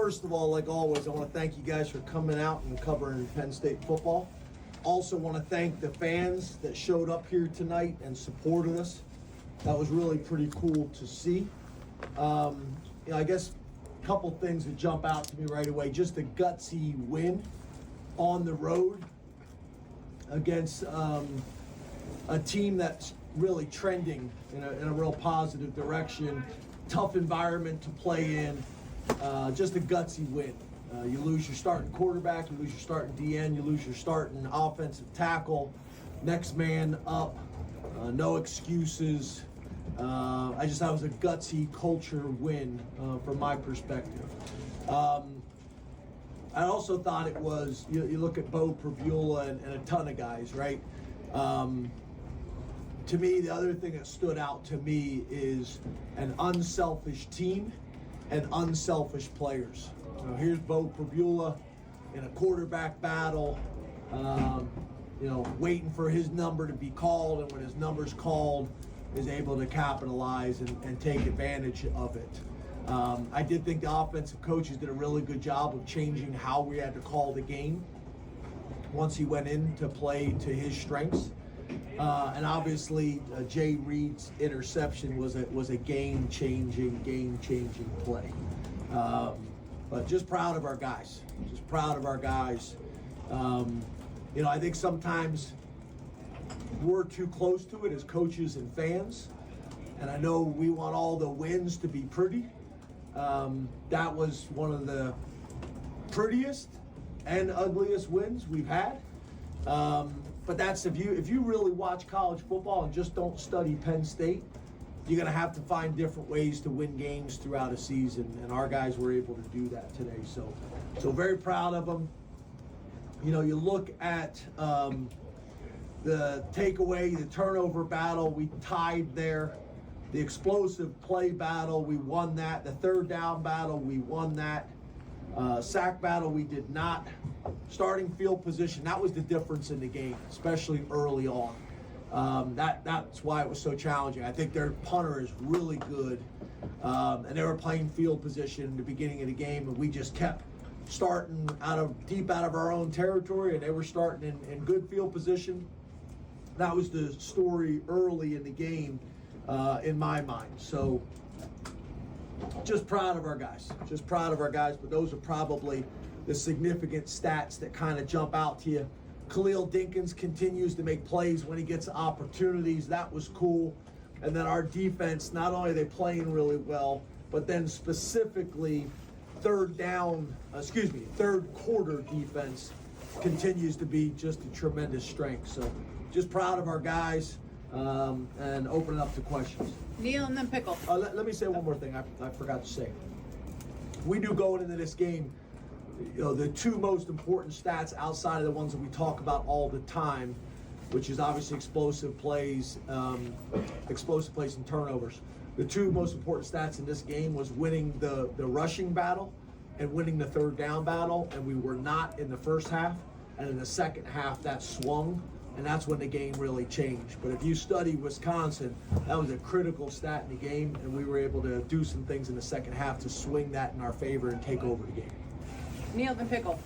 first of all, like always, I want to thank you guys for coming out and covering Penn State football. Also want to thank the fans that showed up here tonight and supported us. That was really pretty cool to see. I guess a couple things that jump out to me right away. Just a gutsy win on the road against a team that's really trending in a real positive direction. Tough environment to play in. Just a gutsy win. You lose your starting quarterback, you lose your starting DN, you lose your starting offensive tackle. Next man up. No excuses. I just thought it was a gutsy culture win from my perspective. I also thought it was, you look at Bo Prabula and a ton of guys, right? To me, the other thing that stood out to me is an unselfish team and unselfish players. Here's Bo Prabula in a quarterback battle, waiting for his number to be called, and when his number's called, is able to capitalize and take advantage of it. I did think the offensive coaches did a really good job of changing how we had to call the game once he went in to play to his strengths. And obviously, Jay Reed's interception was a game-changing play. But just proud of our guys. I think sometimes we're too close to it as coaches and fans. And I know we want all the wins to be pretty. That was one of the prettiest and ugliest wins we've had. But that's if you really watch college football and just don't study Penn State, you're going to have to find different ways to win games throughout a season, and our guys were able to do that today. So very proud of them. You look at the takeaway, the turnover battle, we tied there. The explosive play battle, we won that. The third down battle, we won that. Sack battle, we did not. Starting field position, that was the difference in the game, especially early on. That's why it was so challenging. I think their punter is really good, and they were playing field position in the beginning of the game, and we just kept starting deep out of our own territory, and they were starting in good field position. That was the story early in the game, in my mind. So just proud of our guys. But those are probably the significant stats that kind of jump out to you. Khalil Dinkins continues to make plays when he gets opportunities. That was cool. And then our defense, not only are they playing really well, but then specifically third quarter defense continues to be just a tremendous strength. So just proud of our guys, and open it up to questions. Neil and then Pickle. Let me say one more thing I forgot to say. We do going into this game, the two most important stats outside of the ones that we talk about all the time, which is obviously explosive plays and turnovers. The two most important stats in this game was winning the rushing battle and winning the third down battle, and we were not in the first half. And in the second half, that swung, and that's when the game really changed. But if you study Wisconsin, that was a critical stat in the game, and we were able to do some things in the second half to swing that in our favor and take over the game. Neil and Pickle.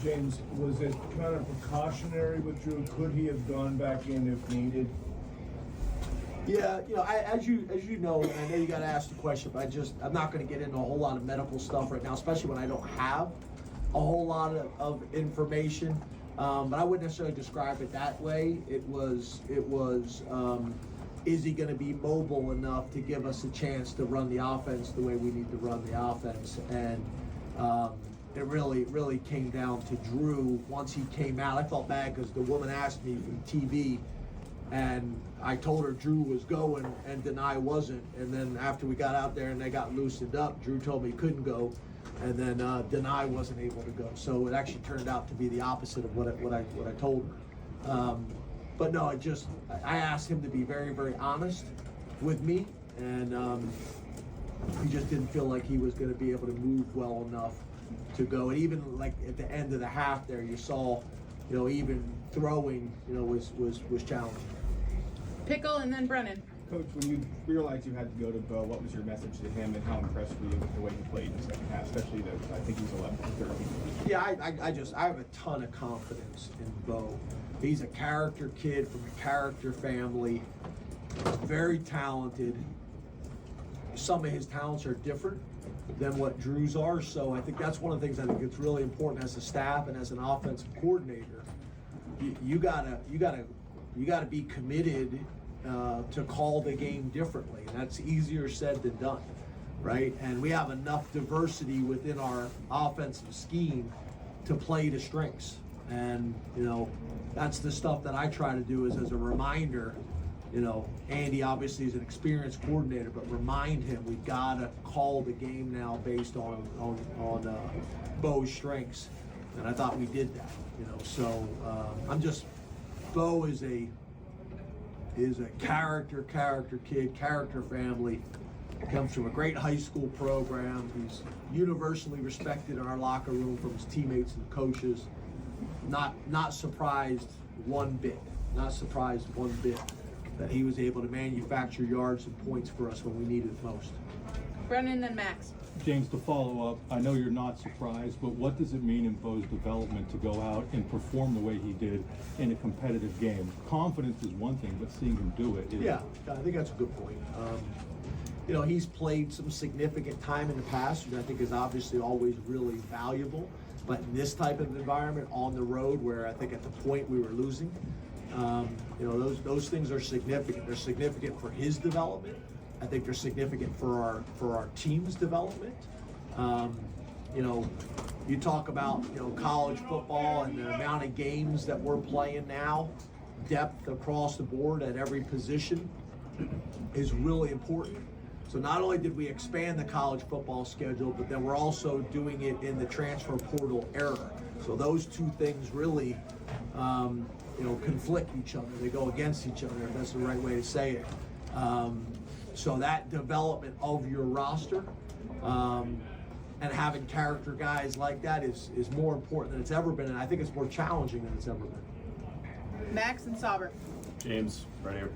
James, was it kind of precautionary with Drew? Could he have gone back in if needed? Yeah, as you know, and I know you got to ask the question, but I'm not going to get into a whole lot of medical stuff right now, especially when I don't have a whole lot of information. But I wouldn't necessarily describe it that way. It was. Is he going to be mobile enough to give us a chance to run the offense the way we need to run the offense? And it really came down to Drew once he came out. I felt bad because the woman asked me from TV, and I told her Drew was going and Nittany wasn't. And then after we got out there and they got loosened up, Drew told me he couldn't go, and then Nittany wasn't able to go. So it actually turned out to be the opposite of what I told her. But no, I asked him to be very, very honest with me, and he just didn't feel like he was going to be able to move well enough to go. And even like at the end of the half there, you saw, even throwing, was challenging. Pickle and then Brennan. Coach, when you realized you had to go to Bo, what was your message to him, and how impressed were you with the way he played in the second half, especially I think he was 11 for 13. Yeah, I have a ton of confidence in Bo. He's a character kid from a character family, very talented. Some of his talents are different than what Drew's are, so I think that's one of the things I think it's really important as a staff and as an offensive coordinator. You gotta be committed to call the game differently. And that's easier said than done, right? And we have enough diversity within our offensive scheme to play to strengths. And, that's the stuff that I try to do is as a reminder. Andy obviously is an experienced coordinator, but remind him we've got to call the game now based on Bo's strengths. And I thought we did that, So Bo is a character kid, character family. Comes from a great high school program. He's universally respected in our locker room from his teammates and coaches. Not surprised one bit. Not surprised one bit that he was able to manufacture yards and points for us when we needed it most. Brennan, then Max. James, to follow up, I know you're not surprised, but what does it mean in Bo's development to go out and perform the way he did in a competitive game? Confidence is one thing, but seeing him do it is... Yeah, I think that's a good point. He's played some significant time in the past, which I think is obviously always really valuable. But in this type of environment, on the road, where I think at the point we were losing, those things are significant. They're significant for his development. I think they're significant for our team's development. You talk about college football and the amount of games that we're playing now. Depth across the board at every position is really important. So not only did we expand the college football schedule, but then we're also doing it in the transfer portal era. So those two things really, conflict each other. They go against each other, if that's the right way to say it. So that development of your roster and having character guys like that is more important than it's ever been, and I think it's more challenging than it's ever been. Max and Sauber. James, right here.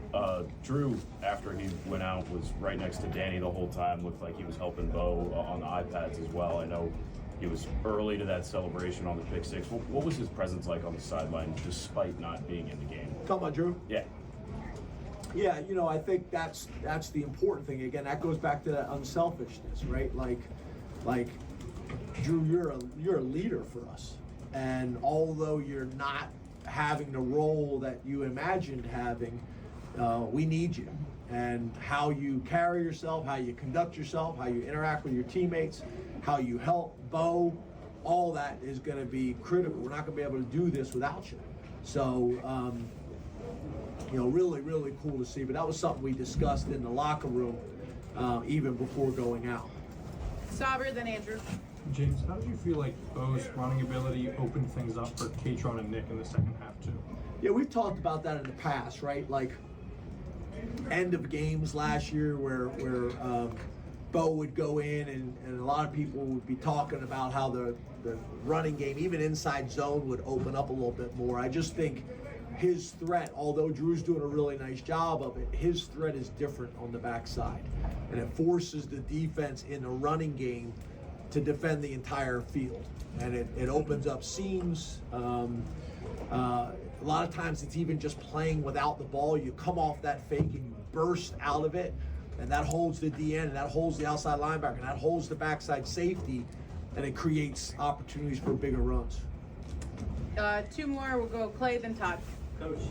Drew, after he went out, was right next to Danny the whole time. Looked like he was helping Bo on the iPads as well. I know he was early to that celebration on the pick six. What was his presence like on the sideline, despite not being in the game? Talking about Drew? Yeah. Yeah, I think that's the important thing. Again, that goes back to that unselfishness, right? Like Drew, you're a leader for us, and although you're not having the role that you imagined having, we need you. And how you carry yourself, how you conduct yourself, how you interact with your teammates, how you help Bo, all that is going to be critical. We're not going to be able to do this without you. So, really, really cool to see. But that was something we discussed in the locker room even before going out. Sauber, then Andrew. James, how did you feel like Bo's running ability opened things up for Katron and Nick in the second half too? Yeah, we've talked about that in the past, right? Like end of games last year where Bo would go in and a lot of people would be talking about how the running game, even inside zone, would open up a little bit more. I just think his threat, although Drew's doing a really nice job of it, his threat is different on the backside. And it forces the defense in the running game to defend the entire field. And it opens up seams. A lot of times it's even just playing without the ball. You come off that fake and you burst out of it, and that holds the DN, and that holds the outside linebacker, and that holds the backside safety, and it creates opportunities for bigger runs. Two more. We'll go Clay, then Todd. Coach,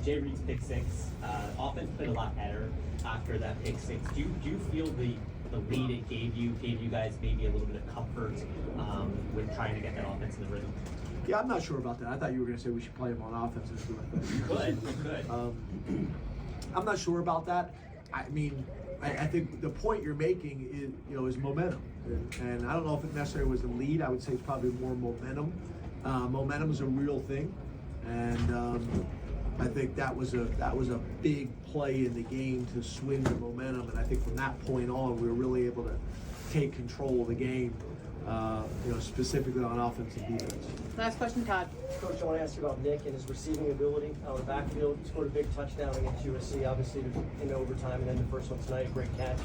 Jay Reed's pick six. Offense played a lot better after that pick six. Do you feel the lead it gave you guys maybe a little bit of comfort when trying to get that offense in the rhythm? Yeah, I'm not sure about that. I thought you were going to say we should play him on offense and do like that. Good. I'm not sure about that. I mean, I think the point you're making is momentum, and I don't know if it necessarily was the lead. I would say it's probably more momentum. Momentum is a real thing, and I think that was a big play in the game to swing the momentum. And I think from that point on, we were really able to take control of the game. specifically on offense and defense. Last question, Todd. Coach, I want to ask you about Nick and his receiving ability out of the backfield. He scored a big touchdown against USC, obviously in overtime, and then the first one tonight, a great catch.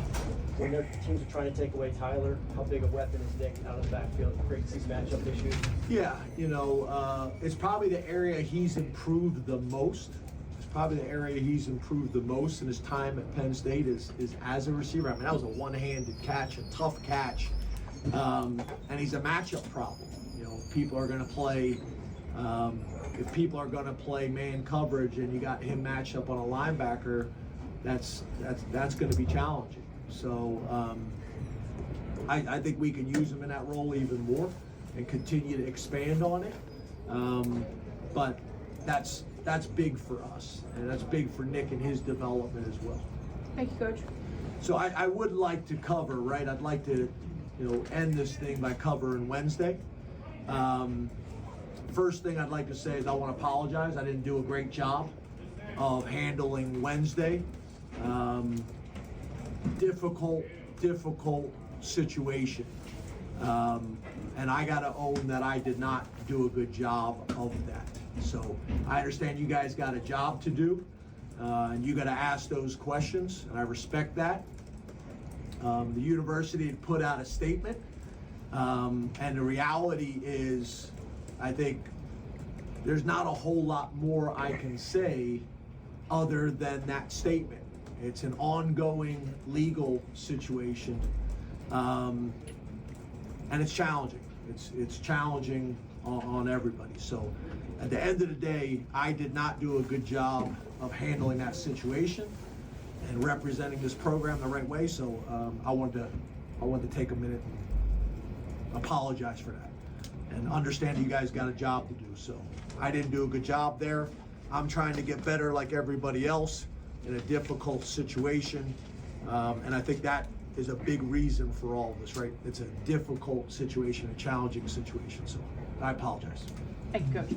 When their teams are trying to take away Tyler, how big a weapon is Nick out of the backfield? Great to see some matchup issues. Yeah, it's probably the area he's improved the most. It's probably the area he's improved the most in his time at Penn State is as a receiver. I mean, that was a one-handed catch, a tough catch, and he's a matchup problem. People are going to play. If people are going to play man coverage and you got him matched up on a linebacker, that's going to be challenging. So I think we can use him in that role even more and continue to expand on it. But that's big for us, and that's big for Nick and his development as well. Thank you, Coach. So I would like to cover, right? I'd like to, end this thing by covering Wednesday. First thing I'd like to say is I want to apologize. I didn't do a great job of handling Wednesday. Difficult situation. And I got to own that I did not do a good job of that. So I understand you guys got a job to do, and you got to ask those questions, and I respect that. The university had put out a statement, and the reality is, I think there's not a whole lot more I can say other than that statement. It's an ongoing legal situation, and it's challenging. It's challenging on everybody. So at the end of the day, I did not do a good job of handling that situation and representing this program the right way. So I wanted to take a minute and apologize for that and understand you guys got a job to do. So I didn't do a good job there. I'm trying to get better like everybody else in a difficult situation. And I think that is a big reason for all of this, right? It's a difficult situation, a challenging situation. So I apologize. Thank you, Coach.